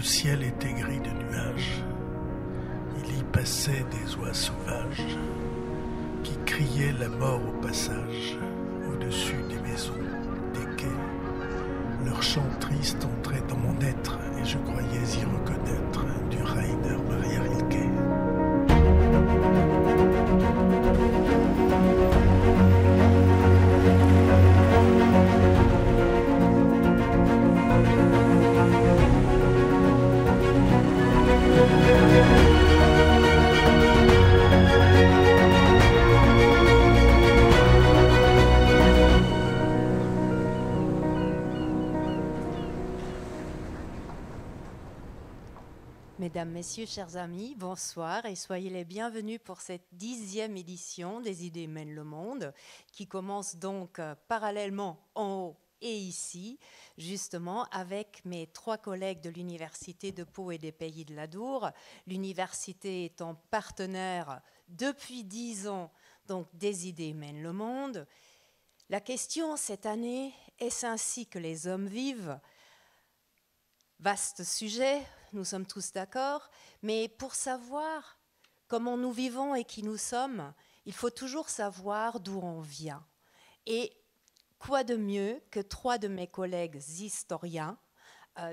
Le ciel était gris de nuages. Il y passait des oies sauvages qui criaient la mort au passage, au-dessus des maisons, des quais. Leur chant triste entrait dans mon être et je croyais y reconnaître du Rainer Maria Rilke. Mesdames, Messieurs, chers amis, bonsoir et soyez les bienvenus pour cette 10e édition des Idées mènent le monde, qui commence donc parallèlement en haut et ici, justement avec mes 3 collègues de l'Université de Pau et des Pays de l'Adour, l'université étant partenaire depuis 10 ans donc des Idées mènent le monde. La question cette année, est-ce ainsi que les hommes vivent ? Vaste sujet, nous sommes tous d'accord, mais pour savoir comment nous vivons et qui nous sommes, il faut toujours savoir d'où on vient. Et quoi de mieux que 3 de mes collègues historiens,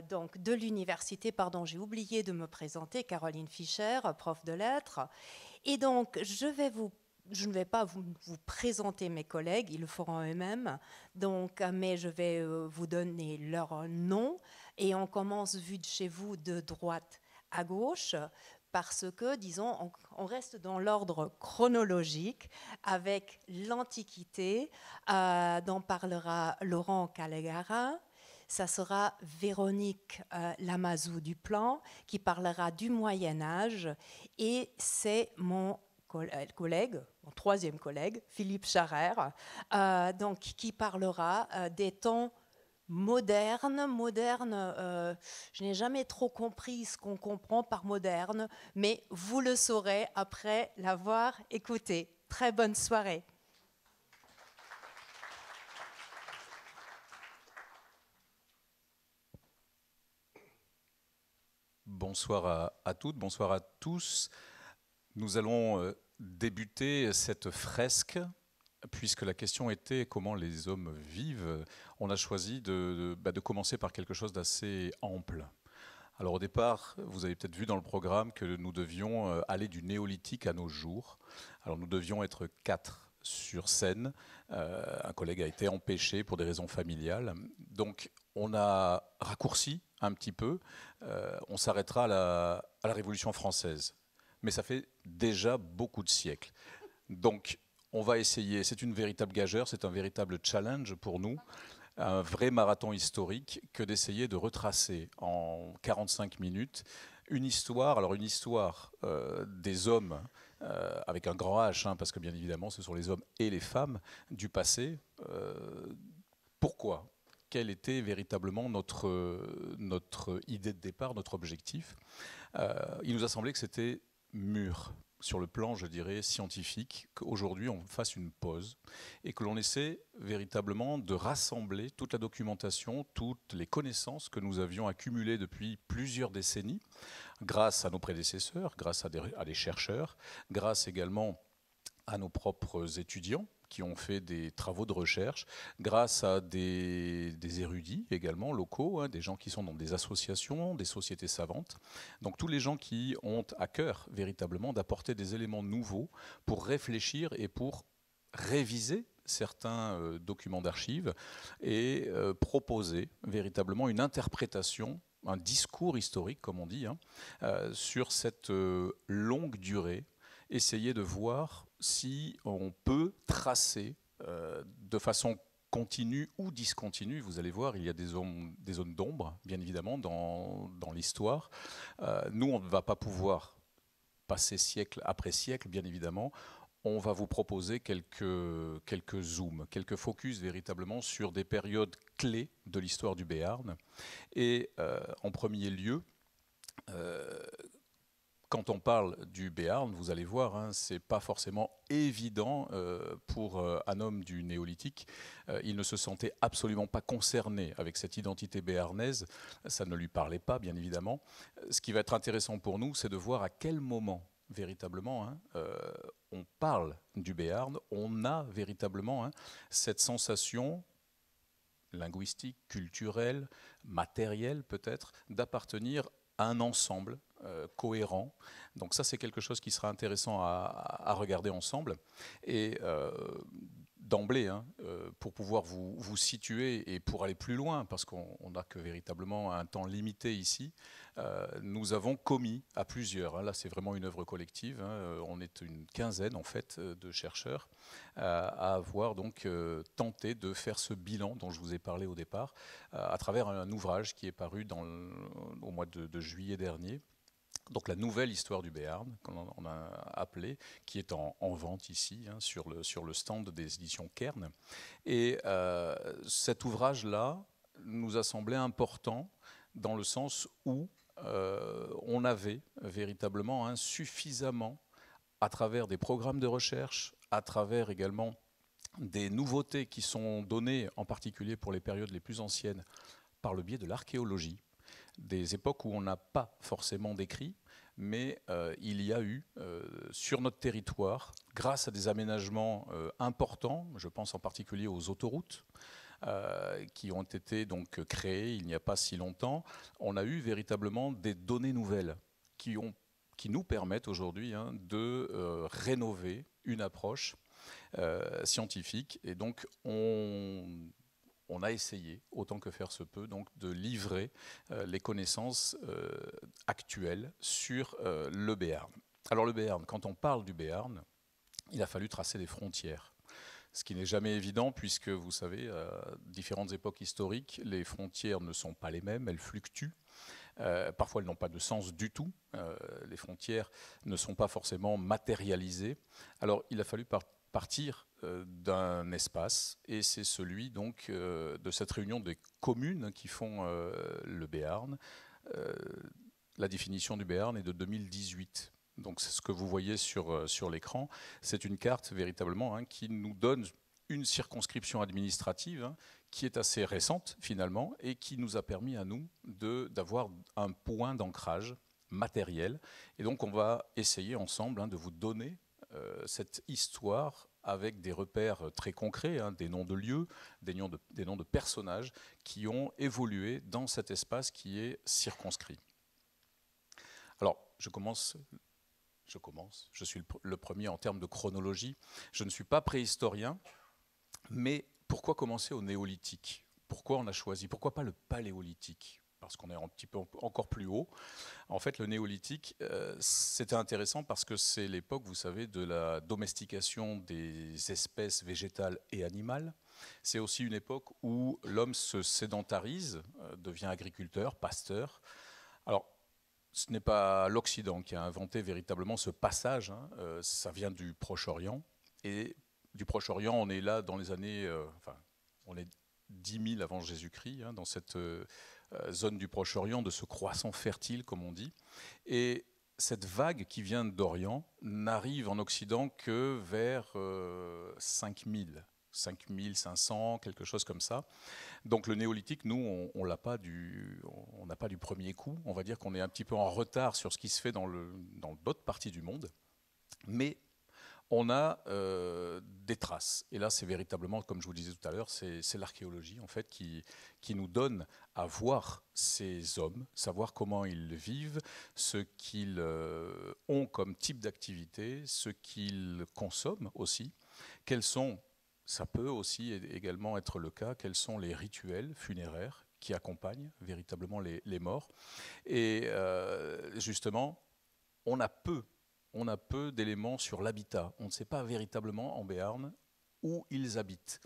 donc de l'université, j'ai oublié de me présenter, Caroline Fischer, prof de lettres, et donc je ne vais pas vous présenter mes collègues, ils le feront eux-mêmes, mais je vais vous donner leur nom. Et on commence, vu de chez vous, de droite à gauche, parce que, disons, on reste dans l'ordre chronologique avec l'Antiquité, dont parlera Laurent Callegarin. Ça sera Véronique Lamazou Duplan qui parlera du Moyen-Âge. Et c'est mon collègue, mon 3e collègue, Philippe Scharrer, qui parlera des temps moderne, je n'ai jamais trop compris ce qu'on comprend par moderne, mais vous le saurez après l'avoir écouté. Très bonne soirée. Bonsoir à toutes, bonsoir à tous. Nous allons débuter cette fresque. Puisque la question était comment les hommes vivent, on a choisi de commencer par quelque chose d'assez ample. Alors au départ, vous avez peut-être vu dans le programme que nous devions aller du néolithique à nos jours. Alors nous devions être 4 sur scène. Un collègue a été empêché pour des raisons familiales. Donc on a raccourci un petit peu. On s'arrêtera à la Révolution française. Mais ça fait déjà beaucoup de siècles. Donc on va essayer, c'est une véritable gageure, c'est un véritable challenge pour nous, un vrai marathon historique que d'essayer de retracer en 45 minutes une histoire, des hommes, avec un grand H, parce que bien évidemment ce sont les hommes et les femmes du passé. Pourquoi ? Quelle était véritablement notre idée de départ, notre objectif ? Il nous a semblé que c'était mûr. Sur le plan, je dirais, scientifique, qu'aujourd'hui on fasse une pause et que l'on essaie véritablement de rassembler toute la documentation, toutes les connaissances que nous avions accumulées depuis plusieurs décennies, grâce à nos prédécesseurs, grâce à des chercheurs, grâce également à nos propres étudiants qui ont fait des travaux de recherche, grâce à des érudits également locaux, des gens qui sont dans des associations, des sociétés savantes. Donc tous les gens qui ont à cœur véritablement d'apporter des éléments nouveaux pour réfléchir et pour réviser certains documents d'archives et proposer véritablement une interprétation, un discours historique, comme on dit, sur cette longue durée, essayer de voir si on peut tracer de façon continue ou discontinue. Vous allez voir, il y a des zones d'ombre, bien évidemment, dans l'histoire. Nous, on ne va pas pouvoir passer siècle après siècle, bien évidemment. On va vous proposer quelques zooms, quelques focus véritablement sur des périodes clés de l'histoire du Béarn. Et en premier lieu, quand on parle du Béarn, vous allez voir, hein, ce n'est pas forcément évident pour un homme du néolithique. Il ne se sentait absolument pas concerné avec cette identité béarnaise. Ça ne lui parlait pas, bien évidemment. Ce qui va être intéressant pour nous, c'est de voir à quel moment, véritablement, hein, on parle du Béarn, on a véritablement hein, cette sensation linguistique, culturelle, matérielle peut-être, d'appartenir à un ensemble cohérent. Donc ça, c'est quelque chose qui sera intéressant à regarder ensemble. Et d'emblée, hein, pour pouvoir vous situer et pour aller plus loin, parce qu'on n'a que véritablement un temps limité ici, nous avons commis à plusieurs, hein, là c'est vraiment une œuvre collective, hein, on est une quinzaine en fait de chercheurs à avoir donc tenté de faire ce bilan dont je vous ai parlé au départ, à travers un ouvrage qui est paru au mois de juillet dernier. Donc la nouvelle histoire du Béarn, qu'on a appelé, qui est en vente ici, hein, sur le stand des éditions Kern. Et cet ouvrage-là nous a semblé important dans le sens où on avait véritablement hein, suffisamment, à travers des programmes de recherche, à travers également des nouveautés qui sont données, en particulier pour les périodes les plus anciennes, par le biais de l'archéologie, des époques où on n'a pas forcément d'écrit, mais il y a eu sur notre territoire, grâce à des aménagements importants, je pense en particulier aux autoroutes, qui ont été donc créées il n'y a pas si longtemps, on a eu véritablement des données nouvelles qui nous permettent aujourd'hui hein, de rénover une approche scientifique. Et donc on a essayé, autant que faire se peut, donc, de livrer les connaissances actuelles sur le Béarn. Alors le Béarn, quand on parle du Béarn, il a fallu tracer des frontières. Ce qui n'est jamais évident puisque, vous savez, à différentes époques historiques, les frontières ne sont pas les mêmes, elles fluctuent. Parfois, elles n'ont pas de sens du tout. Les frontières ne sont pas forcément matérialisées. Alors, il a fallu partir d'un espace, et c'est celui donc de cette réunion des communes qui font le Béarn. La définition du Béarn est de 2018. Donc c'est ce que vous voyez sur l'écran. C'est une carte véritablement hein, qui nous donne une circonscription administrative hein, qui est assez récente finalement et qui nous a permis à nous d'avoir un point d'ancrage matériel. Et donc on va essayer ensemble hein, de vous donner cette histoire avec des repères très concrets, hein, des noms de lieux, des noms de personnages qui ont évolué dans cet espace qui est circonscrit. Alors, je suis le premier en termes de chronologie. Je ne suis pas préhistorien, mais pourquoi commencer au néolithique? Pourquoi on a choisi? Pourquoi pas le paléolithique? Parce qu'on est un petit peu encore plus haut. En fait, le néolithique, c'était intéressant parce que c'est l'époque, vous savez, de la domestication des espèces végétales et animales. C'est aussi une époque où l'homme se sédentarise, devient agriculteur, pasteur. Alors, ce n'est pas l'Occident qui a inventé véritablement ce passage, hein, ça vient du Proche-Orient. Et du Proche-Orient, on est là dans les années, on est 10 000 avant Jésus-Christ, hein, dans cette zone du Proche-Orient, de ce croissant fertile, comme on dit. Et cette vague qui vient d'Orient n'arrive en Occident que vers 5000, 5500, quelque chose comme ça. Donc le néolithique, nous, on n'a pas du premier coup. On va dire qu'on est un petit peu en retard sur ce qui se fait dans d'autres parties du monde. Mais on a des traces. Et là, c'est véritablement, comme je vous disais tout à l'heure, c'est l'archéologie en fait qui nous donne à voir ces hommes, savoir comment ils vivent, ce qu'ils ont comme type d'activité, ce qu'ils consomment aussi, quels sont, ça peut aussi également être le cas, quels sont les rituels funéraires qui accompagnent véritablement les morts. Et justement, on a peu d'éléments sur l'habitat. On ne sait pas véritablement en Béarn où ils habitent.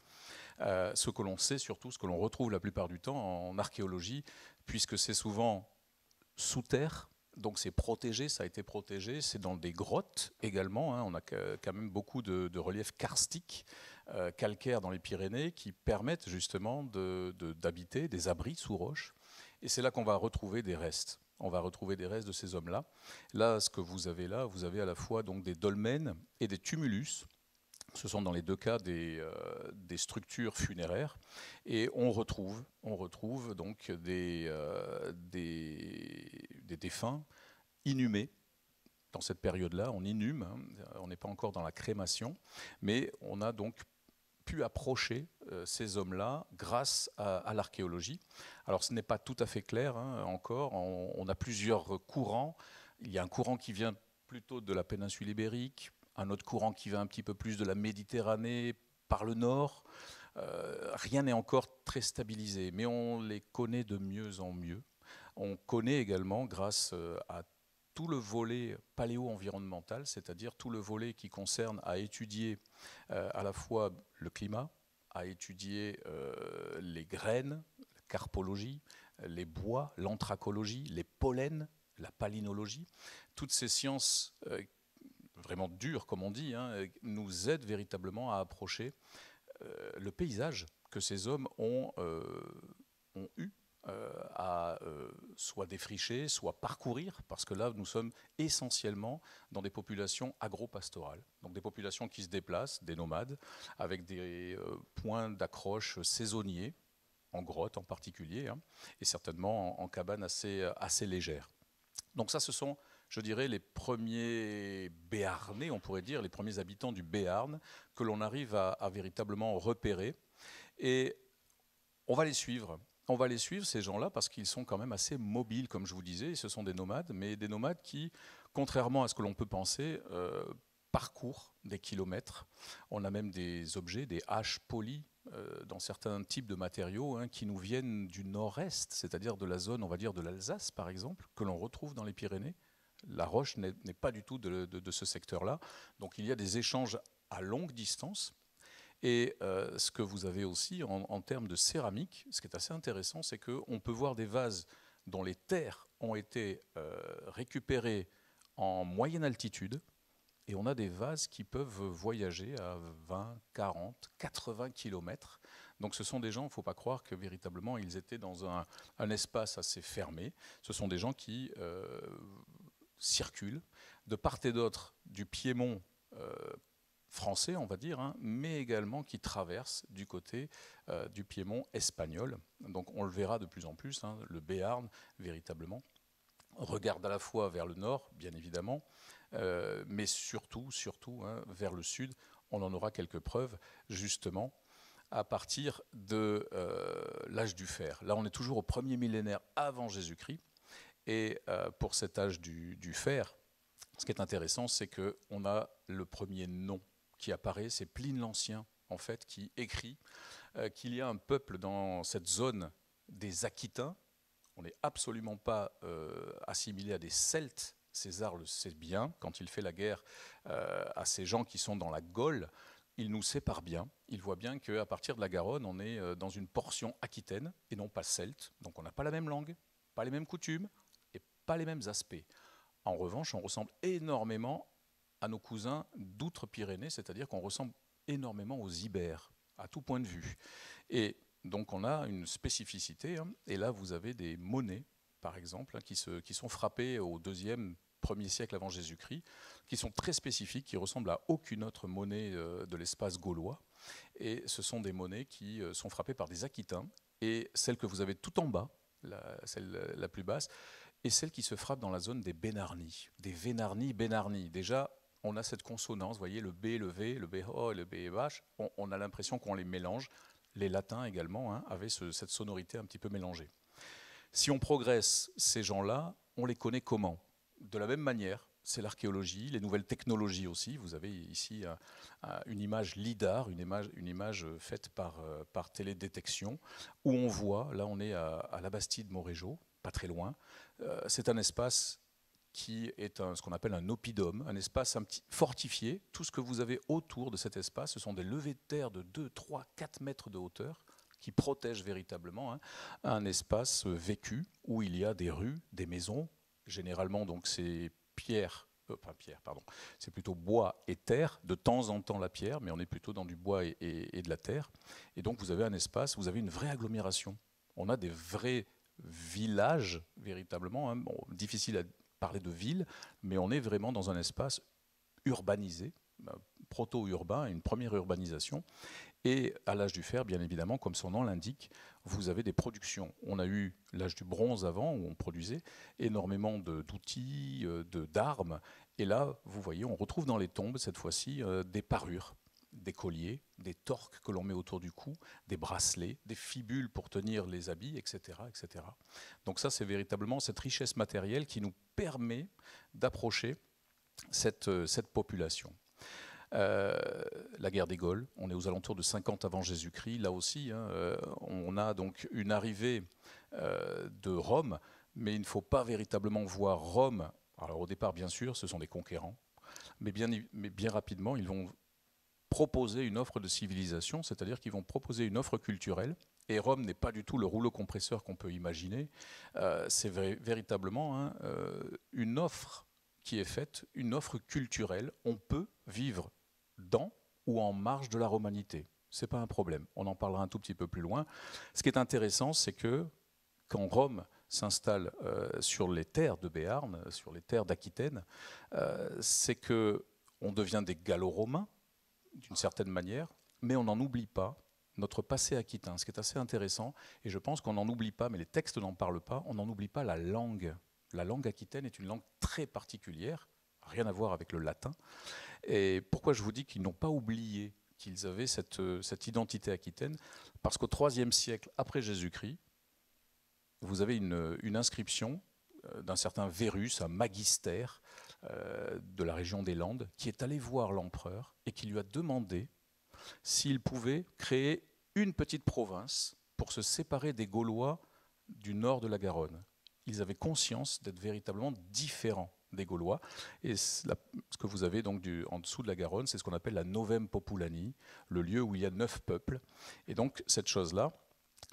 Ce que l'on sait surtout, ce que l'on retrouve la plupart du temps en archéologie, puisque c'est souvent sous terre, donc c'est protégé, ça a été protégé, c'est dans des grottes également, hein, on a quand même beaucoup de reliefs karstiques, calcaires dans les Pyrénées, qui permettent justement d'habiter des abris sous roches. Et c'est là qu'on va retrouver des restes. On va retrouver des restes de ces hommes-là. Là, ce que vous avez là, vous avez à la fois donc des dolmens et des tumulus. Ce sont dans les deux cas des structures funéraires. Et on retrouve donc des défunts inhumés. Dans cette période-là, on inhume, on n'est pas encore dans la crémation, mais on a donc pu approcher ces hommes-là grâce à l'archéologie. Alors ce n'est pas tout à fait clair encore, on a plusieurs courants. Il y a un courant qui vient plutôt de la péninsule ibérique, un autre courant qui vient un petit peu plus de la Méditerranée par le nord. Rien n'est encore très stabilisé, mais on les connaît de mieux en mieux. On connaît également, grâce à tout le volet paléo-environnemental, c'est-à-dire tout le volet qui concerne à étudier à la fois le climat, à étudier les graines, la carpologie, les bois, l'anthracologie, les pollens, la palynologie. Toutes ces sciences vraiment dures, comme on dit, nous aident véritablement à approcher le paysage que ces hommes ont eu à soit défricher, soit parcourir, parce que là, nous sommes essentiellement dans des populations agro-pastorales, donc des populations qui se déplacent, des nomades, avec des points d'accroche saisonniers, en grotte en particulier, et certainement en cabanes assez légères. Donc ça, ce sont, je dirais, les premiers Béarnais, on pourrait dire, les premiers habitants du Béarn, que l'on arrive à véritablement repérer, et on va les suivre. On va les suivre, ces gens-là, parce qu'ils sont quand même assez mobiles, comme je vous disais. Ce sont des nomades, mais des nomades qui, contrairement à ce que l'on peut penser, parcourent des kilomètres. On a même des objets, des haches polies, dans certains types de matériaux, qui nous viennent du nord-est, c'est-à-dire de la zone, on va dire, de l'Alsace, par exemple, que l'on retrouve dans les Pyrénées. La roche n'est pas du tout de ce secteur-là. Donc il y a des échanges à longue distance. Et ce que vous avez aussi en termes de céramique, ce qui est assez intéressant, c'est qu'on peut voir des vases dont les terres ont été récupérées en moyenne altitude, et on a des vases qui peuvent voyager à 20, 40, 80 km. Donc ce sont des gens, il ne faut pas croire que véritablement ils étaient dans un espace assez fermé. Ce sont des gens qui circulent de part et d'autre du Piémont français, on va dire, mais également qui traverse du côté du Piémont espagnol. Donc on le verra de plus en plus, le Béarn, véritablement, regarde à la fois vers le nord, bien évidemment, mais surtout vers le sud. On en aura quelques preuves, justement, à partir de l'âge du fer. Là, on est toujours au premier millénaire avant Jésus-Christ, et pour cet âge du fer, ce qui est intéressant, c'est qu'on a le premier nom qui apparaît, c'est Pline l'Ancien, en fait, qui écrit qu'il y a un peuple dans cette zone des Aquitains. On n'est absolument pas assimilé à des Celtes. César le sait bien, quand il fait la guerre à ces gens qui sont dans la Gaule, il nous sépare bien. Il voit bien qu'à partir de la Garonne, on est dans une portion aquitaine et non pas celte. Donc on n'a pas la même langue, pas les mêmes coutumes et pas les mêmes aspects. En revanche, on ressemble énormément à nos cousins d'outre-Pyrénées, c'est-à-dire qu'on ressemble énormément aux Ibères, à tout point de vue. Et donc on a une spécificité, et là vous avez des monnaies, par exemple, qui sont frappées au 2e, 1er siècle avant Jésus-Christ, qui sont très spécifiques, qui ressemblent à aucune autre monnaie de l'espace gaulois. Et ce sont des monnaies qui sont frappées par des Aquitains, et celle que vous avez tout en bas, celle la plus basse, et celle qui se frappe dans la zone des Bénarnis, des Vénarnis. Déjà, on a cette consonance, vous voyez, le B, le V, le BO et le BH, on a l'impression qu'on les mélange. Les latins également avaient cette sonorité un petit peu mélangée. Si on progresse, ces gens-là, on les connaît comment ? De la même manière, c'est l'archéologie, les nouvelles technologies aussi. Vous avez ici une image LIDAR, une image faite par télédétection, où on voit, là on est à la Bastide Morégeau, pas très loin, c'est un espace qui est ce qu'on appelle un oppidum, un espace fortifié. Tout ce que vous avez autour de cet espace, ce sont des levées de terre de 2, 3, 4 mètres de hauteur qui protègent véritablement un espace vécu où il y a des rues, des maisons. Généralement, donc, c'est c'est plutôt bois et terre. De temps en temps, la pierre, mais on est plutôt dans du bois et de la terre. Et donc, vous avez un espace, vous avez une vraie agglomération. On a des vrais village, véritablement. Hein. Bon, difficile à parler de ville, mais on est vraiment dans un espace urbanisé, proto-urbain, une première urbanisation. Et à l'âge du fer, bien évidemment, comme son nom l'indique, vous avez des productions. On a eu l'âge du bronze avant, où on produisait énormément d'outils, d'armes. Et là, vous voyez, on retrouve dans les tombes, cette fois-ci, des parures, des colliers, des torques que l'on met autour du cou, des bracelets, des fibules pour tenir les habits, etc., etc. Donc ça, c'est véritablement cette richesse matérielle qui nous permet d'approcher cette population. La guerre des Gaules, on est aux alentours de 50 avant Jésus-Christ. Là aussi, hein, on a donc une arrivée de Rome, mais il ne faut pas véritablement voir Rome. Alors au départ, bien sûr, ce sont des conquérants, mais bien rapidement, ils vont proposer une offre de civilisation, c'est-à-dire qu'ils vont proposer une offre culturelle. Et Rome n'est pas du tout le rouleau compresseur qu'on peut imaginer. C'est véritablement hein, une offre qui est faite, une offre culturelle. On peut vivre dans ou en marge de la romanité. Ce n'est pas un problème. On en parlera un tout petit peu plus loin. Ce qui est intéressant, c'est que quand Rome s'installe sur les terres de Béarn, sur les terres d'Aquitaine, c'est qu'on devient des Gallo-Romains, d'une certaine manière, mais on n'en oublie pas notre passé aquitain, ce qui est assez intéressant, et je pense qu'on n'en oublie pas, mais les textes n'en parlent pas, on n'en oublie pas la langue. La langue aquitaine est une langue très particulière, rien à voir avec le latin. Et pourquoi je vous dis qu'ils n'ont pas oublié qu'ils avaient cette identité aquitaine? Parce qu'au IIIe siècle après Jésus-Christ, vous avez une inscription d'un certain Vérus, un magister de la région des Landes, qui est allé voir l'empereur et qui lui a demandé s'il pouvait créer une petite province pour se séparer des Gaulois du nord de la Garonne. Ils avaient conscience d'être véritablement différents des Gaulois. Et ce que vous avez donc en dessous de la Garonne, c'est ce qu'on appelle la Novem Populani, le lieu où il y a 9 peuples. Et donc cette chose-là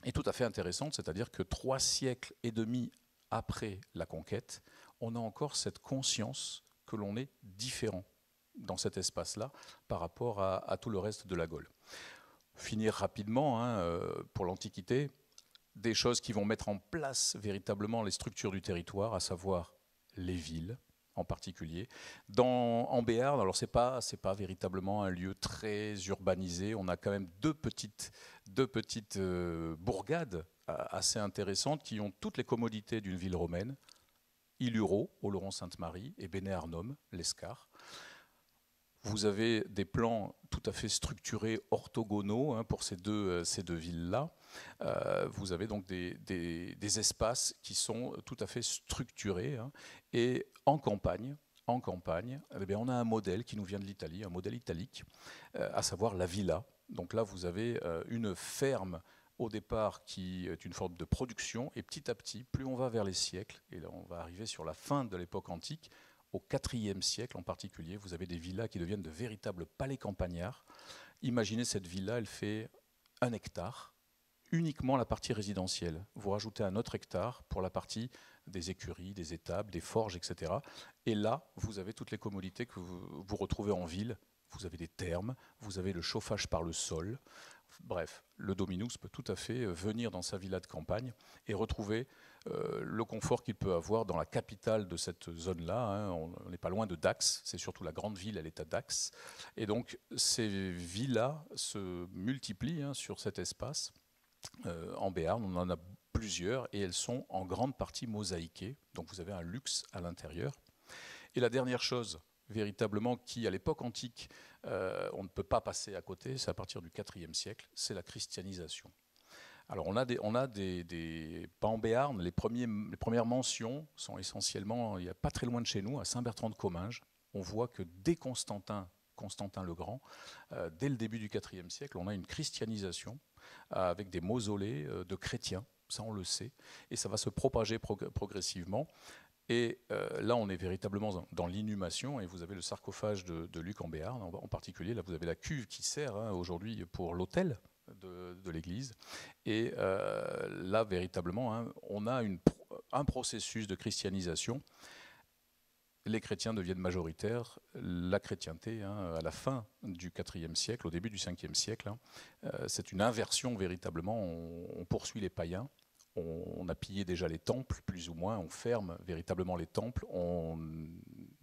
est tout à fait intéressante, c'est-à-dire que 3 siècles et demi après la conquête, on a encore cette conscience que l'on est différent dans cet espace-là par rapport à tout le reste de la Gaule. Finir rapidement, hein, pour l'Antiquité, des choses qui vont mettre en place véritablement les structures du territoire, à savoir les villes en particulier. En Béarn, alors c'est pas véritablement un lieu très urbanisé, on a quand même deux petites bourgades assez intéressantes qui ont toutes les commodités d'une ville romaine, Illuro, Oloron-Sainte-Marie, et Béné-Arnôme, l'Escar. Vous avez des plans tout à fait structurés, orthogonaux hein, pour ces deux villes-là. Vous avez donc des espaces qui sont tout à fait structurés. Hein, et en campagne, eh bien, on a un modèle qui nous vient de l'Italie, un modèle italique, à savoir la villa. Donc là, vous avez une ferme au départ qui est une forme de production, et petit à petit, plus on va vers les siècles, et là on va arriver sur la fin de l'époque antique, au IVe siècle en particulier, vous avez des villas qui deviennent de véritables palais campagnards. Imaginez cette villa, elle fait 1 hectare, uniquement la partie résidentielle. Vous rajoutez un autre hectare pour la partie des écuries, des étables, des forges, etc. Et là, vous avez toutes les commodités que vous retrouvez en ville. Vous avez des thermes, vous avez le chauffage par le sol. Bref, le dominus peut tout à fait venir dans sa villa de campagne et retrouver le confort qu'il peut avoir dans la capitale de cette zone-là. Hein. On n'est pas loin de Dax, c'est surtout la grande ville, elle est à Dax. Et donc ces villas se multiplient hein, sur cet espace. En Béarn, on en a plusieurs et elles sont en grande partie mosaïquées. Donc vous avez un luxe à l'intérieur. Et la dernière chose, véritablement, qui à l'époque antique, on ne peut pas passer à côté, c'est à partir du IVe siècle, c'est la christianisation. Alors on a pas en Béarn, les premières mentions sont essentiellement, il n'y a pas très loin de chez nous, à Saint-Bertrand-de-Comminges. On voit que dès Constantin le Grand, dès le début du IVe siècle, on a une christianisation avec des mausolées de chrétiens, ça on le sait, et ça va se propager progressivement. Et là, on est véritablement dans l'inhumation, et vous avez le sarcophage de Luc en Béarn, en particulier. Là, vous avez la cuve qui sert hein, aujourd'hui pour l'autel de l'église. Et là, véritablement, hein, on a un processus de christianisation. Les chrétiens deviennent majoritaires. La chrétienté, hein, à la fin du IVe siècle, au début du Ve siècle, hein, c'est une inversion véritablement. On poursuit les païens. on a pillé déjà les temples, plus ou moins, on ferme véritablement les temples, on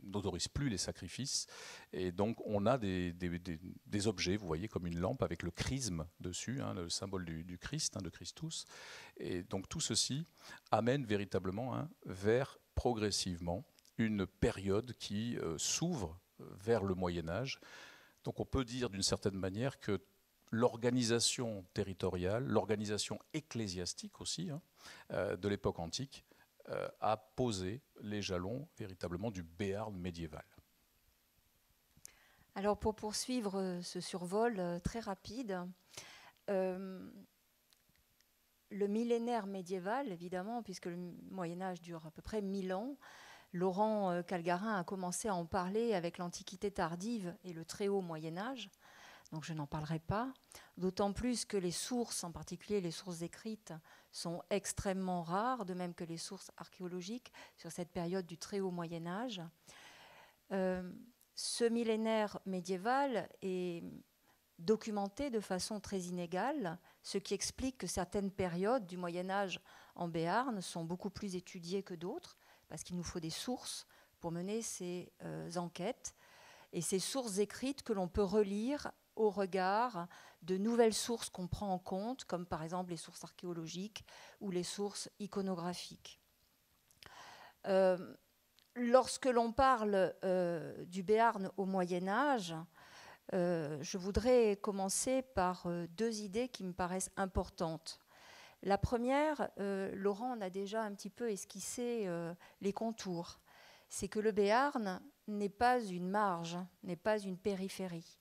n'autorise plus les sacrifices, et donc on a des objets, vous voyez, comme une lampe avec le chrisme dessus, hein, le symbole du Christ, hein, de Christus, et donc tout ceci amène véritablement vers progressivement une période qui s'ouvre vers le Moyen-Âge. Donc on peut dire d'une certaine manière que l'organisation territoriale, l'organisation ecclésiastique aussi, de l'époque antique, a posé les jalons véritablement du Béarn médiéval. Alors pour poursuivre ce survol très rapide, le millénaire médiéval, évidemment, puisque le Moyen-Âge dure à peu près 1000 ans, Laurent Calgarin a commencé à en parler avec l'Antiquité tardive et le très haut Moyen-Âge, donc je n'en parlerai pas, d'autant plus que les sources, en particulier les sources écrites, sont extrêmement rares, de même que les sources archéologiques sur cette période du très haut Moyen-Âge. Ce millénaire médiéval est documenté de façon très inégale, ce qui explique que certaines périodes du Moyen-Âge en Béarn sont beaucoup plus étudiées que d'autres, parce qu'il nous faut des sources pour mener ces enquêtes, et ces sources écrites que l'on peut relire au regard de nouvelles sources qu'on prend en compte, comme par exemple les sources archéologiques ou les sources iconographiques. Lorsque l'on parle du Béarn au Moyen-Âge, je voudrais commencer par deux idées qui me paraissent importantes. La première, Laurent en a déjà un petit peu esquissé les contours. C'est que le Béarn n'est pas une marge, n'est pas une périphérie,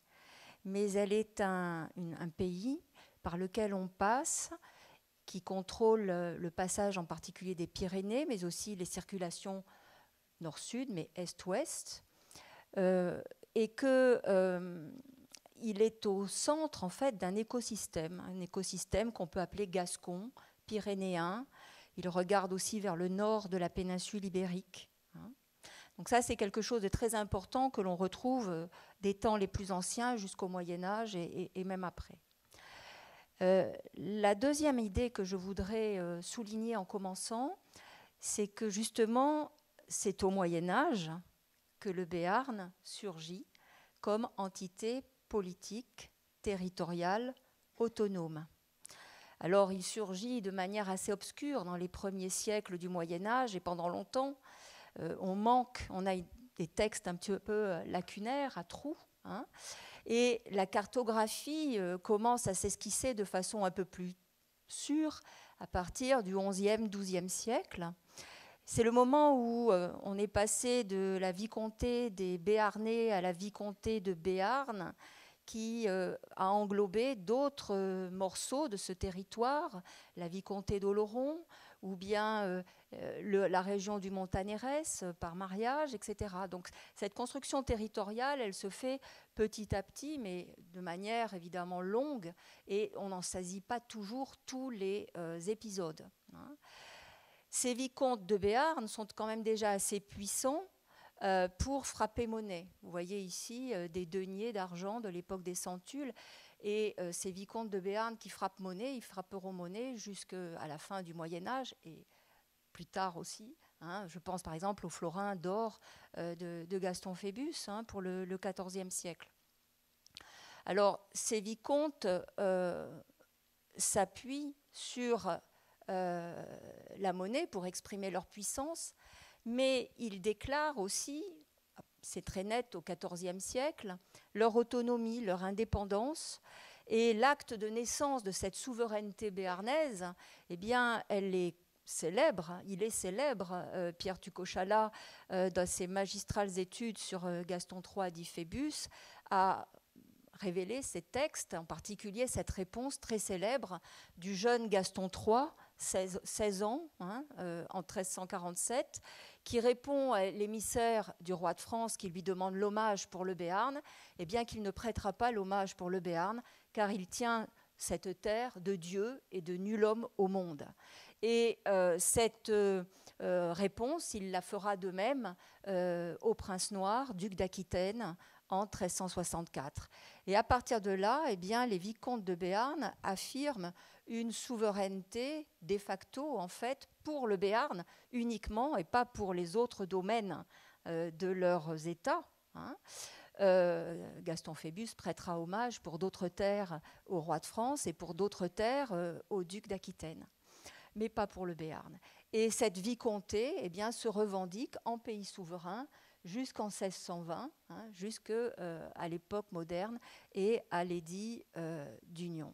mais elle est un pays par lequel on passe, qui contrôle le passage en particulier des Pyrénées, mais aussi les circulations nord-sud, mais est-ouest, et que il est au centre en fait d'un écosystème, un écosystème qu'on peut appeler gascon, pyrénéen. Il regarde aussi vers le nord de la péninsule ibérique. Donc ça, c'est quelque chose de très important que l'on retrouve des temps les plus anciens jusqu'au Moyen-Âge et même après. La deuxième idée que je voudrais souligner en commençant, c'est que justement, c'est au Moyen-Âge que le Béarn surgit comme entité politique, territoriale, autonome. Alors, il surgit de manière assez obscure dans les premiers siècles du Moyen-Âge et pendant longtemps, on a des textes un petit peu lacunaires, à trous, et la cartographie commence à s'esquisser de façon un peu plus sûre à partir du XIe, XIIe siècle. C'est le moment où on est passé de la vicomté des Béarnais à la vicomté de Béarn, qui a englobé d'autres morceaux de ce territoire, la vicomté d'Oloron, ou bien la région du Montanerès par mariage, etc. Donc cette construction territoriale, elle se fait petit à petit, mais de manière évidemment longue, et on n'en saisit pas toujours tous les épisodes. Ces vicomtes de Béarn sont quand même déjà assez puissants pour frapper monnaie. Vous voyez ici des deniers d'argent de l'époque des centules, et ces vicomtes de Béarn qui frappent monnaie, ils frapperont monnaie jusqu'à la fin du Moyen-Âge et plus tard aussi. Je pense par exemple aux florins d'or de Gaston Phébus pour le XIVe siècle. Alors ces vicomtes s'appuient sur la monnaie pour exprimer leur puissance, mais ils déclarent aussi, c'est très net au XIVe siècle, leur autonomie, leur indépendance, et l'acte de naissance de cette souveraineté béarnaise, eh bien, il est célèbre, Pierre Tucochala, dans ses magistrales études sur Gaston III dit Phébus, a révélé ces textes, en particulier cette réponse très célèbre du jeune Gaston III, 16 ans, en 1347, qui répond à l'émissaire du roi de France qui lui demande l'hommage pour le Béarn, et bien qu'il ne prêtera pas l'hommage pour le Béarn, car il tient cette terre de Dieu et de nul homme au monde. Et cette réponse, il la fera de même au prince noir, duc d'Aquitaine, en 1364. Et à partir de là, eh bien, les vicomtes de Béarn affirment une souveraineté de facto, en fait, pour le Béarn uniquement et pas pour les autres domaines de leurs États. Hein. Gaston Phébus prêtera hommage pour d'autres terres au roi de France et pour d'autres terres au duc d'Aquitaine, mais pas pour le Béarn. Et cette vicomté eh bien, se revendique en pays souverain jusqu'en 1620, hein, jusqu'à l'époque moderne et à l'édit d'Union.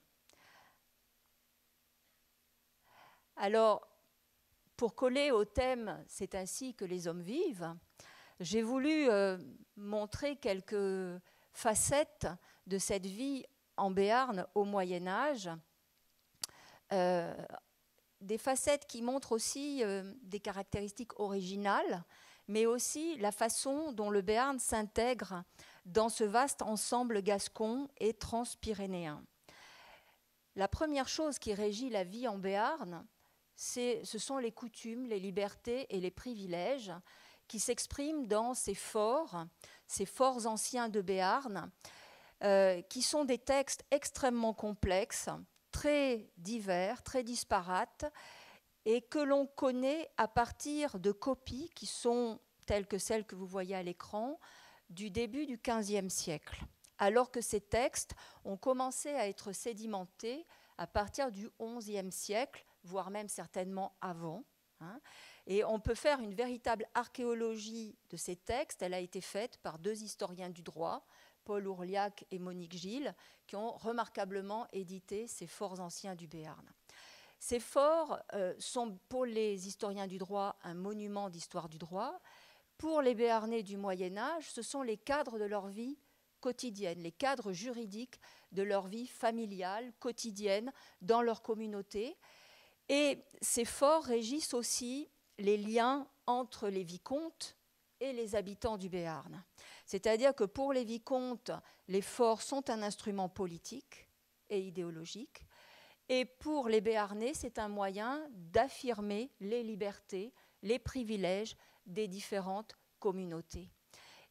Alors, pour coller au thème « C'est ainsi que les hommes vivent », j'ai voulu montrer quelques facettes de cette vie en Béarn au Moyen-Âge, des facettes qui montrent aussi des caractéristiques originales, mais aussi la façon dont le Béarn s'intègre dans ce vaste ensemble gascon et transpyrénéen. La première chose qui régit la vie en Béarn, ce sont les coutumes, les libertés et les privilèges qui s'expriment dans ces forts anciens de Béarn, qui sont des textes extrêmement complexes, très divers, très disparates, et que l'on connaît à partir de copies qui sont, telles que celles que vous voyez à l'écran, du début du XVe siècle, alors que ces textes ont commencé à être sédimentés à partir du XIe siècle, voire même certainement avant. Hein. Et on peut faire une véritable archéologie de ces textes. Elle a été faite par deux historiens du droit, Paul Ourliac et Monique Gilles, qui ont remarquablement édité ces forts anciens du Béarn. Ces forts sont pour les historiens du droit un monument d'histoire du droit. Pour les Béarnais du Moyen-Âge, ce sont les cadres de leur vie quotidienne, les cadres juridiques de leur vie familiale, quotidienne, dans leur communauté. Et ces forts régissent aussi les liens entre les vicomtes et les habitants du Béarn. C'est-à-dire que pour les vicomtes, les forts sont un instrument politique et idéologique. Et pour les Béarnais, c'est un moyen d'affirmer les libertés, les privilèges des différentes communautés.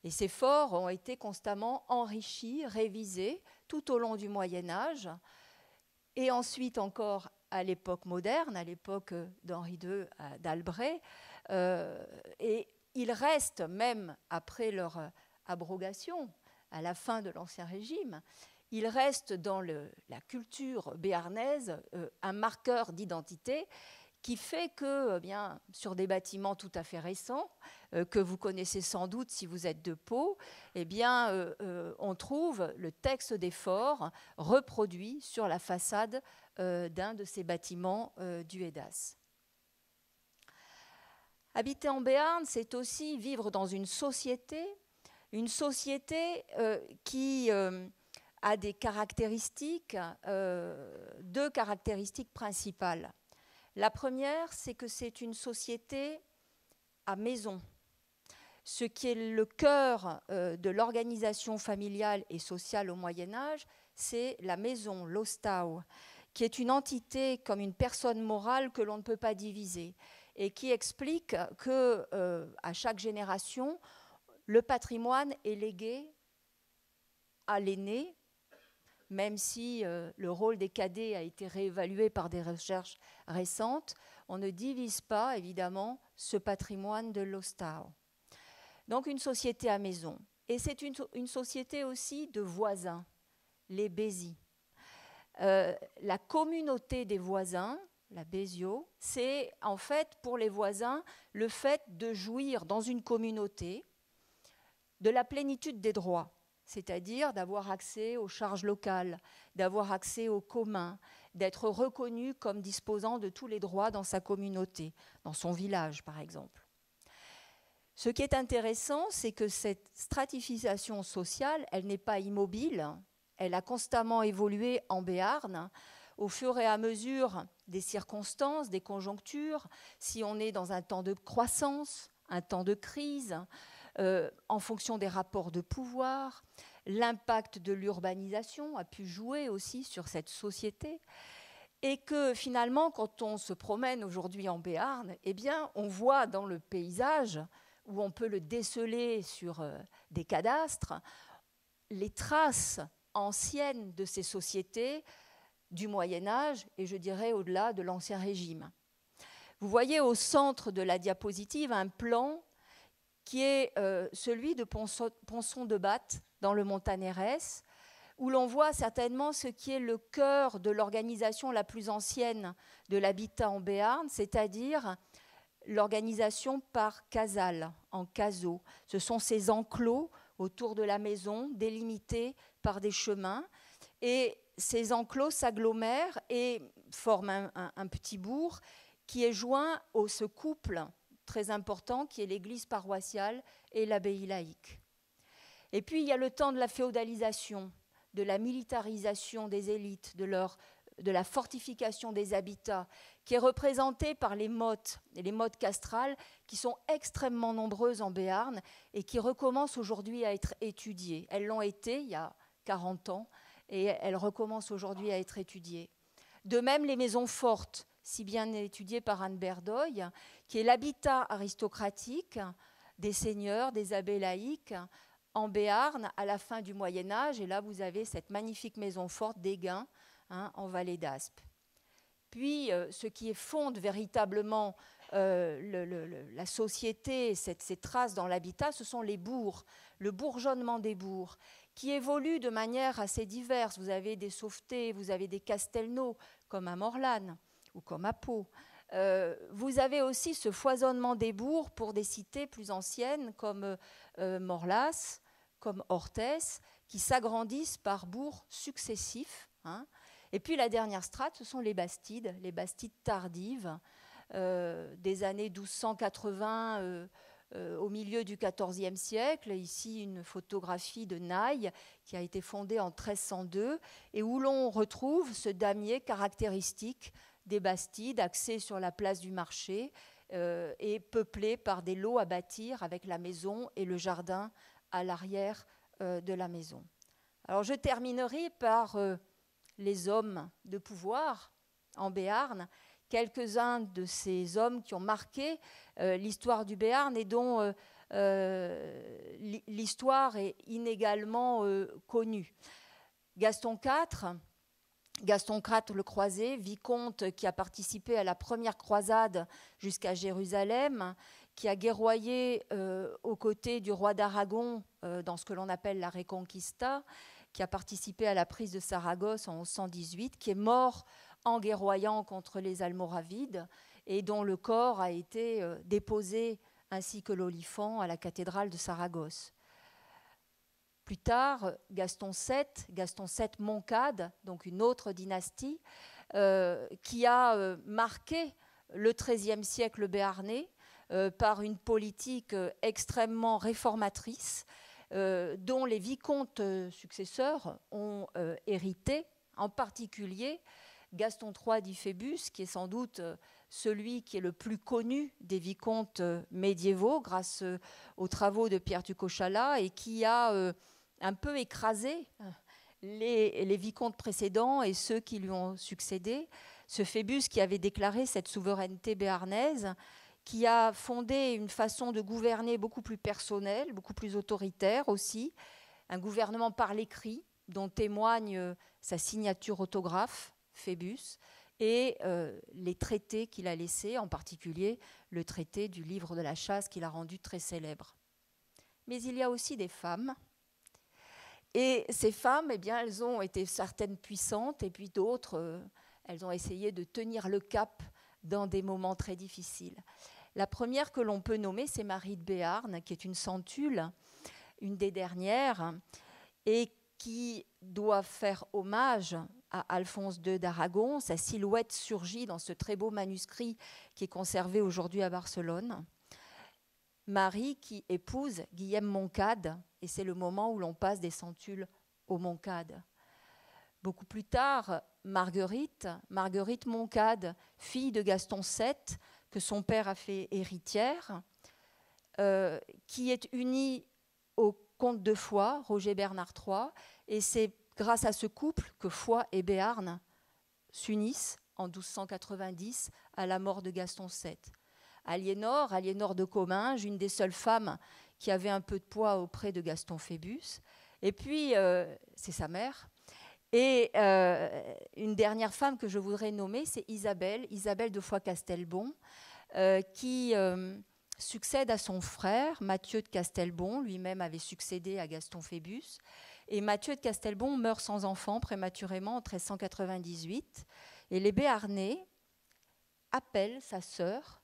Et ces forts ont été constamment enrichis, révisés tout au long du Moyen-Âge, et ensuite encore à l'époque moderne, à l'époque d'Henri II d'Albret, et ils restent, même après leur abrogation, à la fin de l'Ancien Régime, ils restent dans la culture béarnaise un marqueur d'identité qui fait que, bien, sur des bâtiments tout à fait récents, que vous connaissez sans doute si vous êtes de Pau, eh bien, on trouve le texte des forts reproduit sur la façade d'un de ces bâtiments du Hédas. Habiter en Béarn, c'est aussi vivre dans une société qui a des caractéristiques, deux caractéristiques principales. La première, c'est que c'est une société à maison, ce qui est le cœur de l'organisation familiale et sociale au Moyen-Âge, c'est la maison, l'ostau, qui est une entité comme une personne morale que l'on ne peut pas diviser et qui explique qu'à chaque génération, le patrimoine est légué à l'aîné, même si le rôle des cadets a été réévalué par des recherches récentes, on ne divise pas, évidemment, ce patrimoine de l'ostau. Donc une société à maison. Et c'est une société aussi de voisins, les bézis. La communauté des voisins, la Bézio, c'est en fait pour les voisins le fait de jouir dans une communauté de la plénitude des droits, c'est-à-dire d'avoir accès aux charges locales, d'avoir accès aux communs, d'être reconnu comme disposant de tous les droits dans sa communauté, dans son village par exemple. Ce qui est intéressant, c'est que cette stratification sociale, elle n'est pas immobile, elle a constamment évolué en Béarn au fur et à mesure des circonstances, des conjonctures, si on est dans un temps de croissance, un temps de crise, en fonction des rapports de pouvoir. L'impact de l'urbanisation a pu jouer aussi sur cette société et que finalement, quand on se promène aujourd'hui en Béarn, eh bien, on voit dans le paysage, où on peut le déceler sur des cadastres, les traces anciennes de ces sociétés du Moyen-Âge et je dirais au-delà de l'Ancien Régime. Vous voyez au centre de la diapositive un plan qui est celui de Ponson de Batte dans le Montanerès, où l'on voit certainement ce qui est le cœur de l'organisation la plus ancienne de l'habitat en Béarn, c'est-à-dire l'organisation par casal, en caseaux. Ce sont ces enclos autour de la maison, délimités par des chemins, et ces enclos s'agglomèrent et forment un petit bourg qui est joint au ce couple très important qui est l'église paroissiale et l'abbaye laïque. Et puis il y a le temps de la féodalisation, de la militarisation des élites, de la fortification des habitats, qui est représentée par les mottes castrales qui sont extrêmement nombreuses en Béarn et qui recommencent aujourd'hui à être étudiées. Elles l'ont été il y a 40 ans et elles recommencent aujourd'hui à être étudiées. De même, les maisons fortes, si bien étudiées par Anne Berdoy, qui est l'habitat aristocratique des seigneurs, des abbés laïques, en Béarn à la fin du Moyen-Âge. Et là, vous avez cette magnifique maison forte d'Éguin, en vallée d'Aspe. Puis, ce qui fonde véritablement la société, ces traces dans l'habitat, ce sont les bourgs, le bourgeonnement des bourgs, qui évoluent de manière assez diverse. Vous avez des sauvetés, vous avez des castelnaux, comme à Morlanne ou comme à Pau. Vous avez aussi ce foisonnement des bourgs pour des cités plus anciennes, comme Morlas, comme Orthès, qui s'agrandissent par bourgs successifs. Et puis la dernière strate, ce sont les bastides tardives des années 1280 au milieu du XIVe siècle. Ici, une photographie de Naï qui a été fondée en 1302 et où l'on retrouve ce damier caractéristique des bastides axés sur la place du marché et peuplés par des lots à bâtir avec la maison et le jardin à l'arrière de la maison. Alors je terminerai par les hommes de pouvoir en Béarn, quelques-uns de ces hommes qui ont marqué l'histoire du Béarn et dont l'histoire est inégalement connue. Gaston IV le Croisé, vicomte qui a participé à la première croisade jusqu'à Jérusalem, qui a guerroyé aux côtés du roi d'Aragon dans ce que l'on appelle la Reconquista, qui a participé à la prise de Saragosse en 1118, qui est mort en guerroyant contre les Almoravides et dont le corps a été déposé ainsi que l'olifant à la cathédrale de Saragosse. Plus tard, Gaston VII Moncade, donc une autre dynastie, qui a marqué le XIIIe siècle béarnais par une politique extrêmement réformatrice, dont les vicomtes successeurs ont hérité, en particulier Gaston III d'Iphébus, qui est sans doute celui qui est le plus connu des vicomtes médiévaux grâce aux travaux de Pierre Tucochala et qui a un peu écrasé les vicomtes précédents et ceux qui lui ont succédé. Ce Phébus qui avait déclaré cette souveraineté béarnaise, qui a fondé une façon de gouverner beaucoup plus personnelle, beaucoup plus autoritaire aussi, un gouvernement par l'écrit dont témoigne sa signature autographe, Phébus, et les traités qu'il a laissés, en particulier le traité du livre de la chasse qu'il a rendu très célèbre. Mais il y a aussi des femmes, et ces femmes, eh bien, elles ont été certaines puissantes, et puis d'autres, elles ont essayé de tenir le cap dans des moments très difficiles. La première que l'on peut nommer, c'est Marie de Béarn, qui est une centule, une des dernières, et qui doit faire hommage à Alphonse II d'Aragon. Sa silhouette surgit dans ce très beau manuscrit qui est conservé aujourd'hui à Barcelone. Marie qui épouse Guillaume Moncade, et c'est le moment où l'on passe des centules aux Moncade. Beaucoup plus tard, Marguerite Moncade, fille de Gaston VII, que son père a fait héritière, qui est unie au comte de Foix, Roger Bernard III, et c'est grâce à ce couple que Foix et Béarn s'unissent en 1290 à la mort de Gaston VII. Aliénor de Comminges, une des seules femmes qui avait un peu de poids auprès de Gaston Phébus, et puis c'est sa mère, Et une dernière femme que je voudrais nommer, c'est Isabelle de Foix-Castelbon, qui succède à son frère, Mathieu de Castelbon. Lui-même avait succédé à Gaston Phébus. Et Mathieu de Castelbon meurt sans enfant prématurément en 1398. Et les Béarnais appellent sa sœur,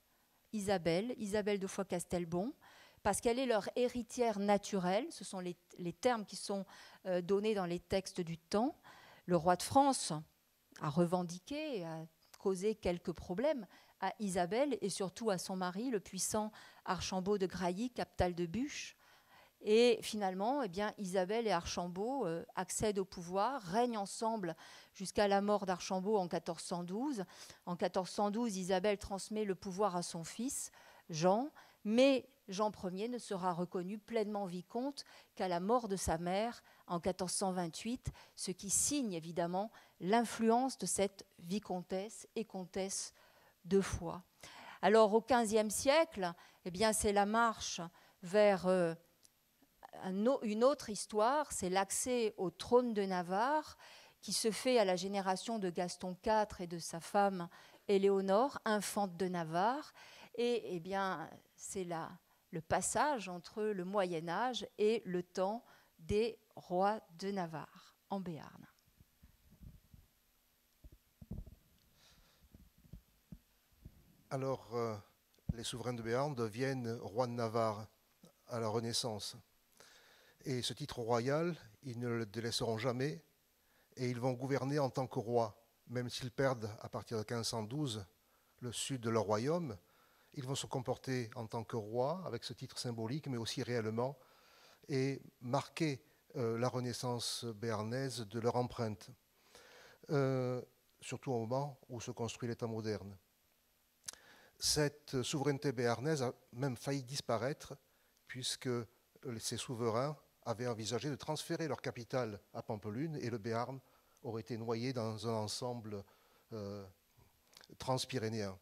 Isabelle de Foix-Castelbon, parce qu'elle est leur héritière naturelle. Ce sont les termes qui sont donnés dans les textes du temps. Le roi de France a revendiqué, a causé quelques problèmes à Isabelle et surtout à son mari, le puissant Archambault de Grailly, captal de Buch. Et finalement, eh bien, Isabelle et Archambault accèdent au pouvoir, règnent ensemble jusqu'à la mort d'Archambault en 1412. En 1412, Isabelle transmet le pouvoir à son fils, Jean, mais Jean Ier ne sera reconnu pleinement vicomte qu'à la mort de sa mère en 1428, ce qui signe évidemment l'influence de cette vicomtesse et comtesse de Foix. Alors au XVe siècle, eh bien, c'est la marche vers une autre histoire, c'est l'accès au trône de Navarre qui se fait à la génération de Gaston IV et de sa femme Éléonore, infante de Navarre. Et eh bien, c'est le passage entre le Moyen-Âge et le temps des rois de Navarre en Béarn. Alors, les souverains de Béarn deviennent rois de Navarre à la Renaissance. Et ce titre royal, ils ne le délaisseront jamais et ils vont gouverner en tant que rois. Même s'ils perdent à partir de 1512 le sud de leur royaume, ils vont se comporter en tant que rois avec ce titre symbolique, mais aussi réellement, et marquer la Renaissance béarnaise de leur empreinte, surtout au moment où se construit l'État moderne. Cette souveraineté béarnaise a même failli disparaître, puisque ces souverains avaient envisagé de transférer leur capitale à Pampelune et le Béarn aurait été noyé dans un ensemble transpyrénéen.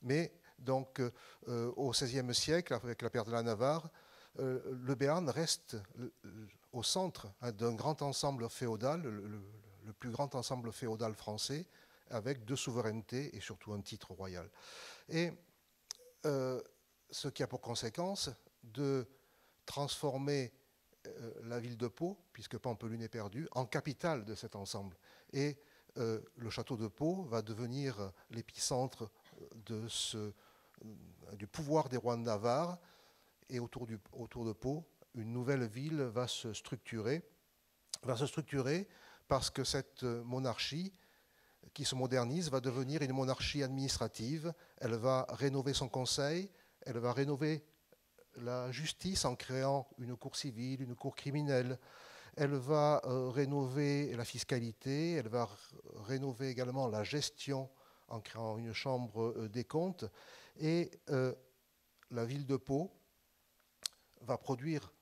Mais donc, au XVIe siècle, avec la perte de la Navarre, le Béarn reste au centre d'un grand ensemble féodal, le plus grand ensemble féodal français, avec deux souverainetés et surtout un titre royal. Et ce qui a pour conséquence de transformer la ville de Pau, puisque Pampelune est perdue, en capitale de cet ensemble. Et le château de Pau va devenir l'épicentre du pouvoir des rois de Navarre. Et autour de Pau, une nouvelle ville va se structurer parce que cette monarchie qui se modernise va devenir une monarchie administrative. Elle va rénover son conseil, elle va rénover la justice en créant une cour civile, une cour criminelle. Elle va rénover la fiscalité, elle va rénover également la gestion en créant une chambre des comptes. Et la ville de Pau va produire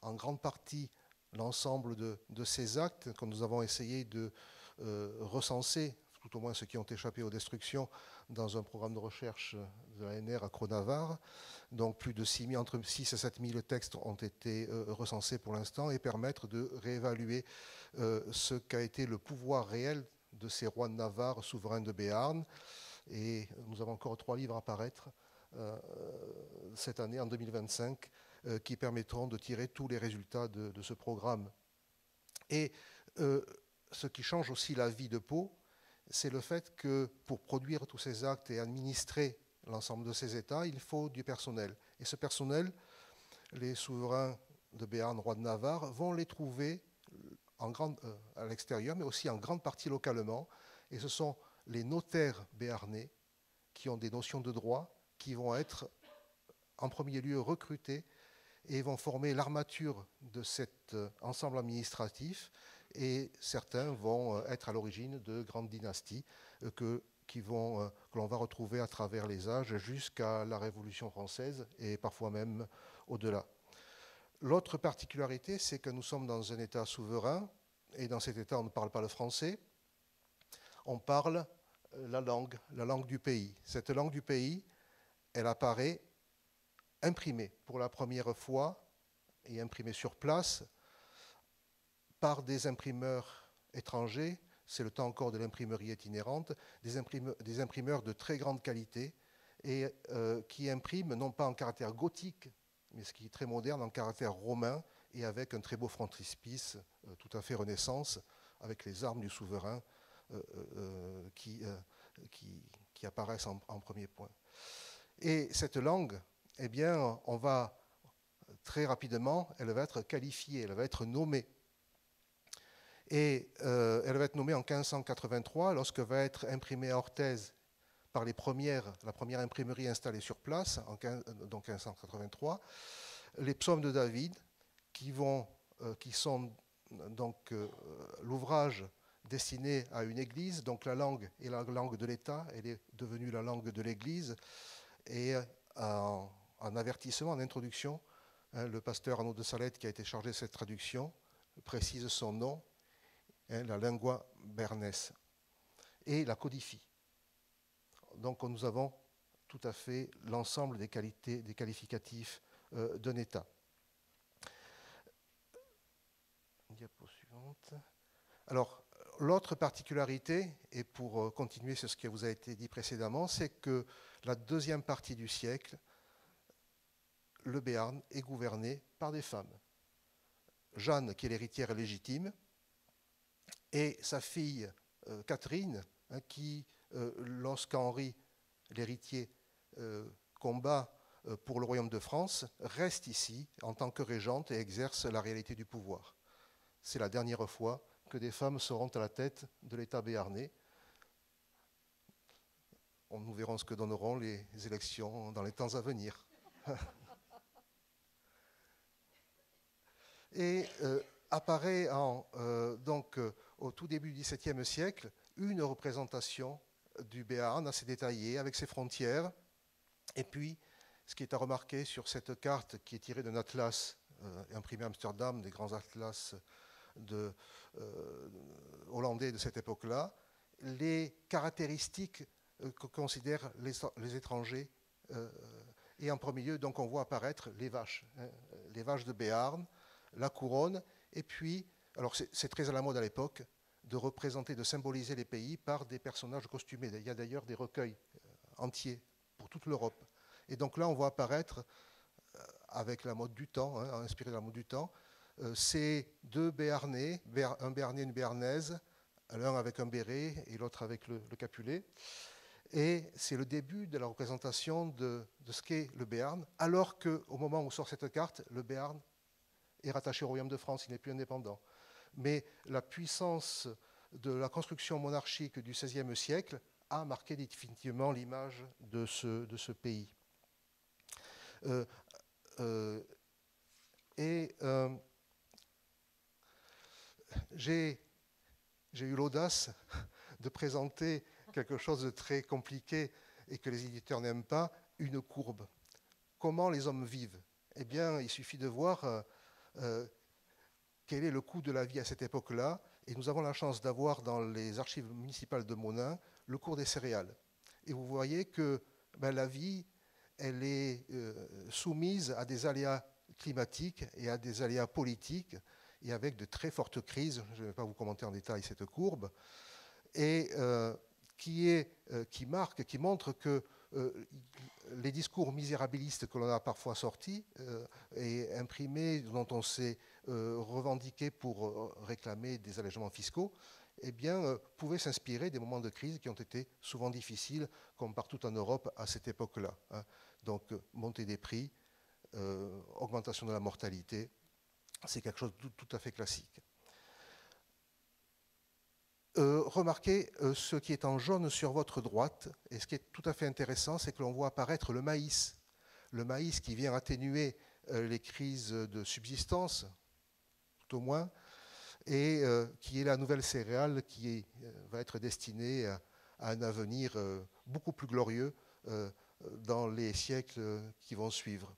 en grande partie l'ensemble de ces actes que nous avons essayé de recenser, tout au moins ceux qui ont échappé aux destructions, dans un programme de recherche de l'ANR à Creux-Navarre. Donc plus de entre 6 et 7 000 textes ont été recensés pour l'instant et permettre de réévaluer ce qu'a été le pouvoir réel de ces rois de Navarre souverains de Béarn. Et nous avons encore 3 livres à paraître cette année, en 2025, qui permettront de tirer tous les résultats de ce programme. Et ce qui change aussi la vie de Pau, c'est le fait que pour produire tous ces actes et administrer l'ensemble de ces États, il faut du personnel. Et ce personnel, les souverains de Béarn, rois de Navarre, vont les trouver à l'extérieur, mais aussi en grande partie localement. Et ce sont les notaires béarnais qui ont des notions de droit, qui vont être en premier lieu recrutés et vont former l'armature de cet ensemble administratif. Et certains vont être à l'origine de grandes dynasties que l'on va retrouver à travers les âges jusqu'à la Révolution française et parfois même au-delà. L'autre particularité, c'est que nous sommes dans un État souverain et dans cet État, on ne parle pas le français, on parle la langue du pays. Cette langue du pays, elle apparaît imprimée pour la première fois et imprimée sur place par des imprimeurs étrangers, c'est le temps encore de l'imprimerie itinérante, des imprimeurs de très grande qualité et qui impriment non pas en caractère gothique, mais ce qui est très moderne, en caractère romain et avec un très beau frontispice tout à fait Renaissance, avec les armes du souverain qui apparaissent en premier point. Et cette langue, eh bien, on va très rapidement, elle va être qualifiée, elle va être nommée. Et elle va être nommée en 1583, lorsque va être imprimée à Orthez par la première imprimerie installée sur place, donc 1583, les psaumes de David, qui sont donc l'ouvrage destiné à une église, donc la langue est la langue de l'État, elle est devenue la langue de l'église, et en avertissement, en introduction, le pasteur Arnaud de Salette, qui a été chargé de cette traduction, précise son nom, la lingua bernes, et la codifie. Donc nous avons tout à fait l'ensemble des qualités, des qualificatifs d'un État. Diapo suivante. Alors, l'autre particularité, et pour continuer sur ce qui vous a été dit précédemment, c'est que la deuxième partie du siècle, le Béarn est gouverné par des femmes. Jeanne, qui est l'héritière légitime, et sa fille Catherine, qui, lorsqu'Henri, l'héritier, combat pour le royaume de France, reste ici en tant que régente et exerce la réalité du pouvoir. C'est la dernière fois que des femmes seront à la tête de l'État béarnais. Nous verrons ce que donneront les élections dans les temps à venir. Et apparaît donc au tout début du XVIIe siècle une représentation du Béarn assez détaillée avec ses frontières. Et puis, ce qui est à remarquer sur cette carte qui est tirée d'un atlas imprimé à Amsterdam, des grands atlas hollandais de cette époque-là, les caractéristiques que considèrent les étrangers. Et en premier lieu, donc, on voit apparaître les vaches de Béarn, la couronne, et puis, alors c'est très à la mode à l'époque, de représenter, de symboliser les pays par des personnages costumés. Il y a d'ailleurs des recueils entiers pour toute l'Europe. Et donc là, on voit apparaître, avec la mode du temps, inspiré de la mode du temps, ces deux Béarnais, un Béarnais et une Béarnaise, l'un avec un béret et l'autre avec le capulet. Et c'est le début de la représentation de ce qu'est le Béarn, alors qu'au moment où sort cette carte, le Béarn est rattaché au royaume de France, il n'est plus indépendant. Mais la puissance de la construction monarchique du XVIe siècle a marqué définitivement l'image de ce pays. J'ai eu l'audace de présenter quelque chose de très compliqué et que les éditeurs n'aiment pas, une courbe. Comment les hommes vivent? Eh bien, il suffit de voir quel est le coût de la vie à cette époque-là, et nous avons la chance d'avoir dans les archives municipales de Monin le cours des céréales. Et vous voyez que la vie, elle est soumise à des aléas climatiques et à des aléas politiques, et avec de très fortes crises. Je ne vais pas vous commenter en détail cette courbe, et qui montre que les discours misérabilistes que l'on a parfois sortis et imprimés, dont on s'est revendiqué pour réclamer des allègements fiscaux, eh bien, pouvaient s'inspirer des moments de crise qui ont été souvent difficiles, comme partout en Europe à cette époque-là. Donc, montée des prix, augmentation de la mortalité, c'est quelque chose de tout à fait classique. Remarquez ce qui est en jaune sur votre droite, et ce qui est tout à fait intéressant, c'est que l'on voit apparaître le maïs qui vient atténuer les crises de subsistance, tout au moins, et qui est la nouvelle céréale qui va être destinée à un avenir beaucoup plus glorieux dans les siècles qui vont suivre.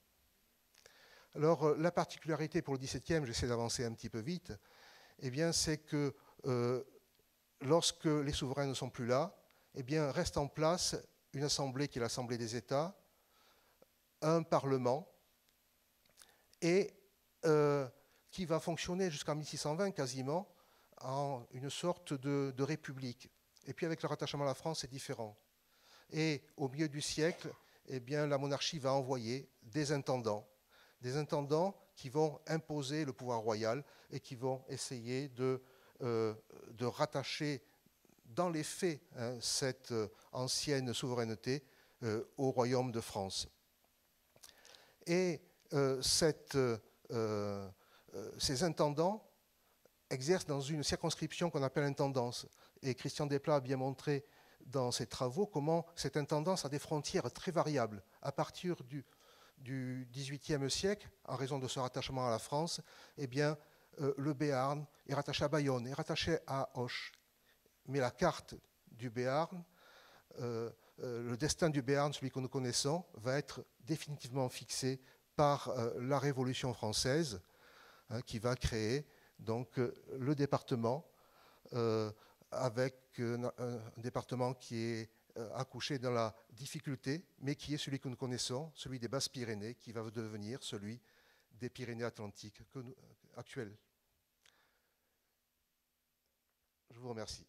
Alors, la particularité pour le XVIIe, j'essaie d'avancer un petit peu vite, eh bien, c'est que lorsque les souverains ne sont plus là, eh bien, reste en place une assemblée qui est l'Assemblée des États, un Parlement, et qui va fonctionner jusqu'en 1620 quasiment en une sorte de république. Et puis avec le rattachement à la France, c'est différent. Et au milieu du siècle, eh bien, la monarchie va envoyer des intendants qui vont imposer le pouvoir royal et qui vont essayer de rattacher dans les faits cette ancienne souveraineté au royaume de France. Et ces intendants exercent dans une circonscription qu'on appelle intendance. Et Christian Desplat a bien montré dans ses travaux comment cette intendance a des frontières très variables. À partir du XVIIIe siècle, en raison de ce rattachement à la France, eh bien, le Béarn est rattaché à Bayonne, est rattaché à Auch. Mais la carte du Béarn, le destin du Béarn, celui que nous connaissons, va être définitivement fixé par la Révolution française, qui va créer donc le département, avec un département qui est accouché dans la difficulté, mais qui est celui que nous connaissons, celui des Basses-Pyrénées, qui va devenir celui des Pyrénées-Atlantiques actuels. Je vous remercie.